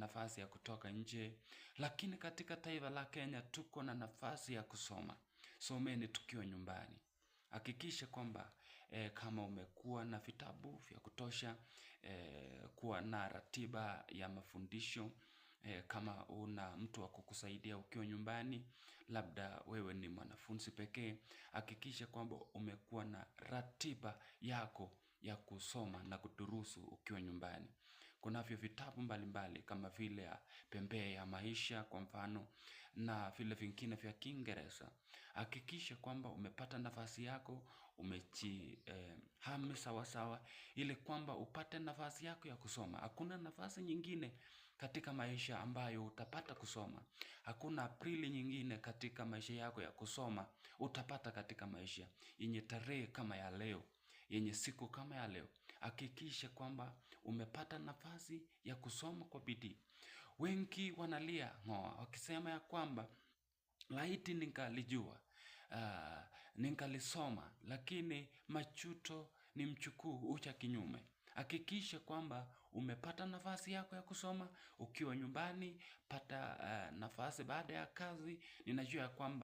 nafasi ya kutoka nje, lakini katika taifa la Kenya tuko na nafasi ya kusoma. Someni tukiwa nyumbani. Hakikisha kwamba kama umekuwa na vitabu vya kutosha, kuwa na ratiba ya mafundisho, kama una mtu wa kukusaidia ukiwa nyumbani, labda wewe ni mwanafunzi pekee, hakikisha kwamba umekuwa na ratiba yako ya kusoma na kudurusu ukiwa nyumbani. Kunavyo vitabu mbalimbali kama vile ya Pembea ya Maisha kwa mfano na vile vingine vya Kiingereza. Hakikisha kwamba umepata nafasi yako, umejihami sawa sawa ili kwamba upate nafasi yako ya kusoma. Hakuna nafasi nyingine katika maisha ambayo utapata kusoma. Hakuna aprili nyingine katika maisha yako ya kusoma utapata katika maisha yenye tarehe kama ya leo, yenye siku kama ya leo. Hakikisha kwamba umepata nafasi ya kusoma kwa bidii. Wengi wanalia wakisema ya kwamba laiti ningalijua, ningalisoma, lakini majuto ni mjukuu huja kinyume. Hakikisha kwamba umepata nafasi yako ya kusoma ukiwa nyumbani, pata nafasi baada ya kazi. Ninajua ya kwamba